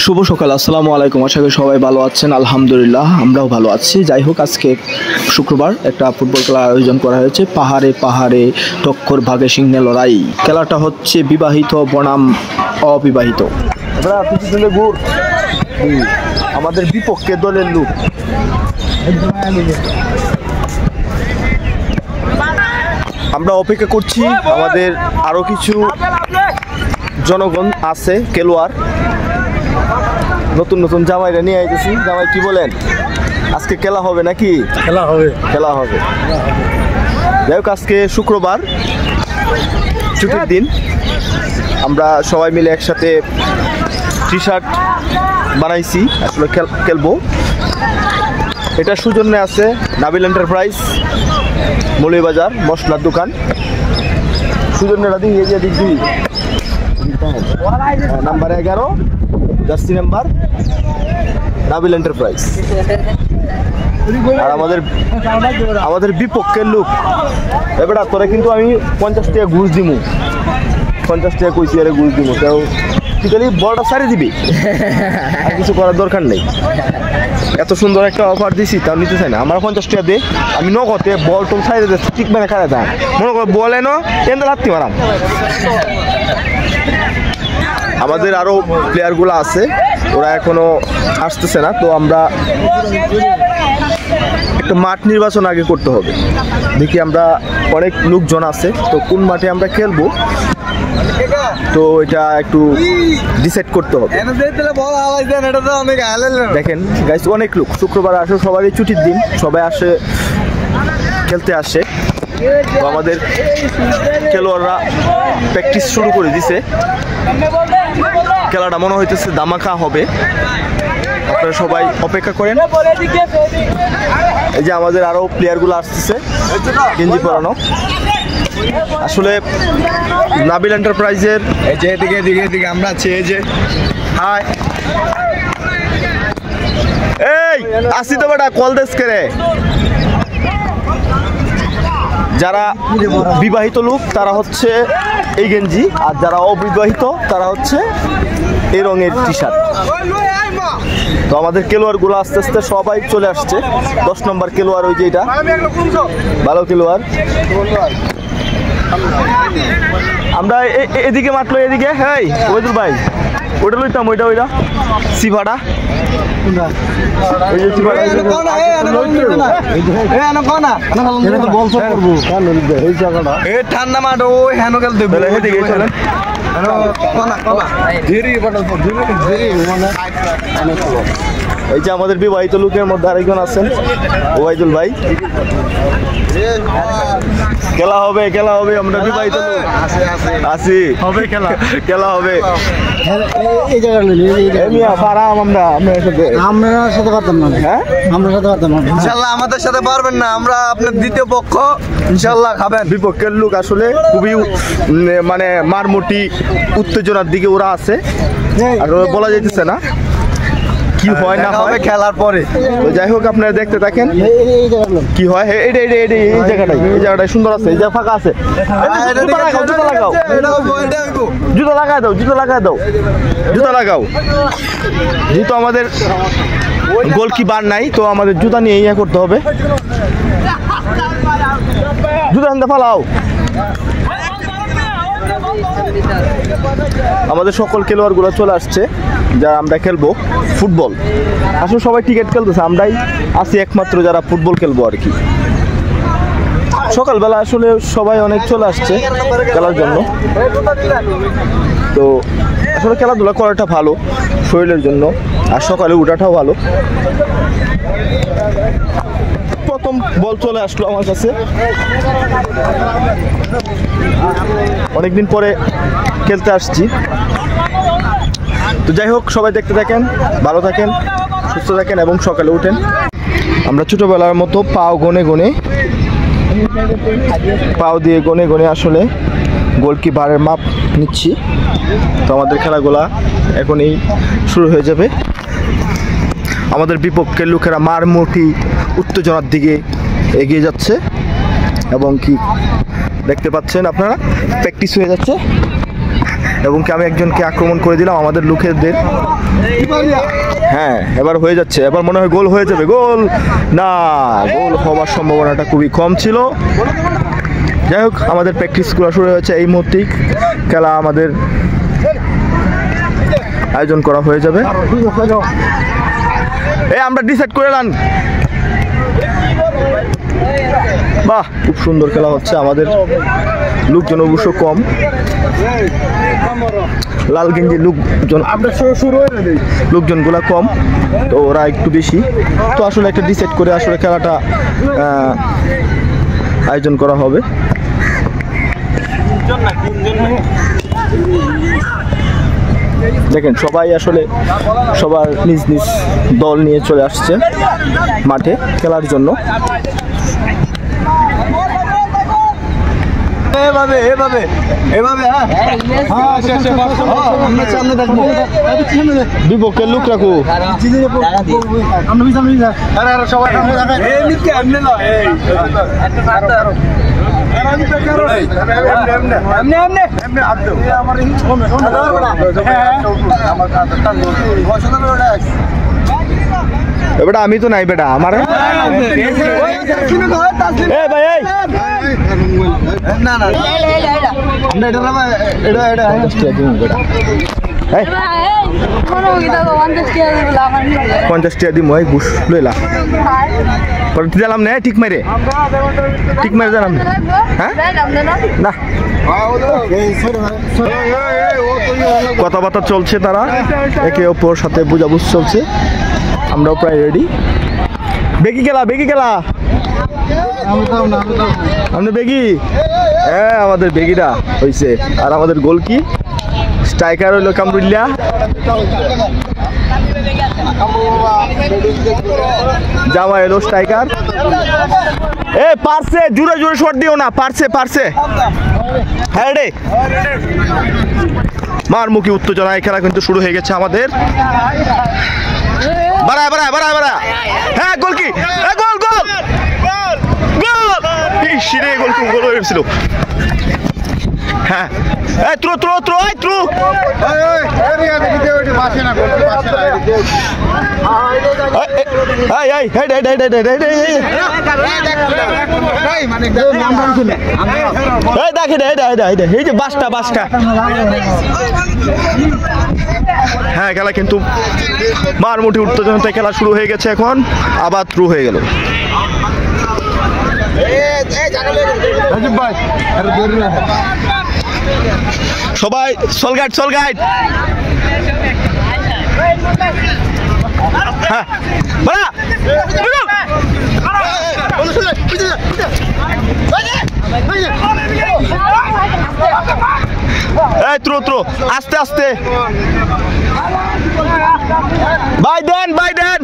শুভ সকাল, আসসালামু আলাইকুম। আশা করি সবাই ভালো আছেন। আলহামদুলিল্লাহ আমরাও ভালো আছি। যাই হোক, আজকে শুক্রবার একটা ফুটবল খেলার আয়োজন করা হয়েছে। পাহাড়ে পাহাড়ে টক্কর ভাগে সিংহে লড়াই। খেলাটা হচ্ছে বিবাহিত বনাম অবিবাহিত। আমাদের বিপক্ষে দলের লোক। আমরা অপেক্ষা করছি, আমাদের আরো কিছু জনগণ আছে, খেলোয়াড় নতুন নতুন জামাইরা নিয়ে আইতেছি। জামাই কি বলেন, আজকে খেলা হবে নাকি? খেলা হবে। যাই হোক, আজকে শুক্রবার, ছুটির দিন। আমরা সবাই মিলে একসাথে টি শার্ট বানাইছি, আসলে খেলবো। এটা সৌজন্যে আছে নাবিল এন্টারপ্রাইজ, মৌলভীবাজার মশলার দোকান। সৌজন্যটা দিই number 11, jersey number, Nabil enterprise. আর আমাদের বিপক্ষের লোক। এবার তোরা কিন্তু আমি 50 টাকা ঘুষ দিমু, 50 টাকা কইছি আরে ঘুষ দিমু। তাও তুই খালি বলটা সারি দিবি, আর কিছু করার দরকার নেই। এত সুন্দর একটা অফার দিছি, তাও নিতে চাই না। আমার 50 টাকা দে, আমি নগদে বল টল সাইডে দিতে ঠিক মানে খারাপ দেয়। মনে করো বল এনো এনে লাত্তি মারাম। আমাদের আরো প্লেয়ারগুলো আছে, ওরা এখনো আসতেছে না। তো আমরা একটা মাঠ নির্বাচন আগে করতে হবে। দেখি আমরা অনেক লোকজন আছে, তো কোন মাঠে আমরা খেলবো তো এটা একটু ডিসাইড করতে হবে। দেখেন গাইস, অনেক লোক শুক্রবার আসে, সবারই ছুটির দিন, সবাই আসে খেলতে আসে। তো আমাদের খেলোয়াড়রা প্র্যাকটিস শুরু করে দিছে। খেলাটা মনে হইতেছে ধামাকা হবে, আপনারা সবাই অপেক্ষা করেন। এই যে আমাদের আরো প্লেয়ারগুলো আসতেছে গেঞ্জি পরানো। আসলে নাবিল এন্টারপ্রাইজের এই যে এদিকে আমরা আছি। এই যে হাই, এই আসি তো বেটা, কল দেশ করে। যারা বিবাহিত লোক তারা হচ্ছে এই গেঞ্জি, আর যারা অবিবাহিত তারা হচ্ছে এই রঙের টি শার্ট। তো আমাদের খেলোয়াড় গুলো আস্তে আস্তে সবাই চলে আসছে। 10 নম্বর খেলোয়াড়, ওই যে এটা ভালো খেলোয়াড়। আমরা এদিকে মাত্র এদিকে। হ্যাঁ ওইদুল ভাই, ওইটা লইতাম, ওইটা সিভাটা, ঠান্ডা মাঠ ওই হেন খেলতে এই যে আমাদের বিবাহিত লোকের মধ্যে আরেকজন আছেন, ওবাইদুল ভাই। খেলা হবে আমরা বিবাহিত লোক আছি, খেলা হবে। আমাদের সাথে পারবেন না, আমরা আপনার দ্বিতীয় পক্ষ, ইনশাল্লাহ খাবেন। বিপক্ষের লোক আসলে খুবই মানে মারমুটি উত্তেজনার দিকে ওরা আছে, আর বলা যাইতেছে না কি হয় না হয় খেলার পরে। তো যাই হোক, আপনারা দেখতে থাকেন কি হয়। এই জায়গাটাই সুন্দর আছে, এই জায়গা ফাঁকা আছে। জুতো লাগাই দাও। যেহেতু আমাদের গোলকিপার নাই, তো আমাদের জুতা নিয়ে ইয়ে করতে হবে। জুতা আনতে ফালাও। আমাদের সকল খেলোয়াড় গুলো চলে আসছে, যা আমরা খেলবো ফুটবল। আসলে সবাই ক্রিকেট খেলতেছে, আমরাই আছি একমাত্র যারা ফুটবল খেলবো আর কি। সকালবেলা আসলে সবাই অনেক চলে আসছে খেলার জন্য। তো আসলে খেলাধুলা করাটা ভালো শরীরের জন্য, আর সকালে উঠাটাও ভালো। প্রথম বল চলে আসলো আমার কাছে, অনেকদিন পরে খেলতে আসছি। তো যাই হোক, সবাই দেখতে থাকেন, ভালো থাকেন, সুস্থ থাকেন এবং সকালে উঠেন। আমরা ছোটবেলার মতো পাও দিয়ে গনে আসলে গোলকিপারের মাপ নিচ্ছি। তো আমাদের খেলাগুলা এখনই শুরু হয়ে যাবে। আমাদের বিপক্ষের লোকেরা মারমুটি উত্তেজনার দিকে এগিয়ে যাচ্ছে, এবং কি দেখতে পাচ্ছেন আপনারা প্র্যাকটিস হয়ে যাচ্ছে। এবং কি আমি একজনকে আক্রমণ করে দিলাম আমাদের লোকেদের। হ্যাঁ এবার হয়ে যাচ্ছে, এবার মনে হয় গোল হয়ে যাবে। গোল না, গোল হওয়ার সম্ভাবনাটা খুবই কম ছিল। যাই হোক আমাদের প্র্যাকটিস করা শুরু হয়েছে, এই মুহূর্তেই খেলা আমাদের আয়োজন করা হয়ে যাবে। এই আমরা ডিসাইড করে নেন। বাহ, খুব সুন্দর খেলা হচ্ছে। আমাদের লোকজন অবশ্য কম, লাল গেঞ্জি লোকজনগুলা কম, তো ওরা একটু বেশি। তো আসলে একটা ডিসাইড করে আসলে খেলাটা আয়োজন করা হবে। দেখেন সবাই আসলে সবার নিজ নিজ দল নিয়ে চলে আসছে মাঠে খেলার জন্য। এভাবে এভাবে এভাবে সামনে দেখবো, বিপক্ষের লোক রাখো। বেটা আমি তো নাই বেটা আমার পঞ্চাশ টাকা দিম ঘুষ লইলা দিলাম না। ঠিক মারে দিলাম হ্যাঁ না, কথাবার্তা চলছে, তারা একে অপর সাথে বুঝাবুঝ চলছে। আমরাও প্রায় রেডি। বেগি খেলা আমাদের বেগি, হ্যাঁ আমাদের বেগিটা হয়েছে। আর আমাদের গোল কি স্ট্রাইকার হইলো কামরুল্লাহ। জামা এলো স্ট্রাইকার। এ পারছে, জোরে জোরে শট দিও না, পারছে হ্যাঁ রে। মারমুখী উত্তেজনায় খেলা কিন্তু শুরু হয়ে গেছে আমাদের। বাড়া হ্যাঁ গোল কি, গোল গোল গোল হয়েছিল। হ্যাঁ হ্যাঁ খেলা কিন্তু মারমুটি উত্তেজনাতে খেলা শুরু হয়ে গেছে। এখন আবার থ্রু হয়ে গেল। সবাই সল গাইড হ্যাঁ থ্রো আস্তে বাইডেন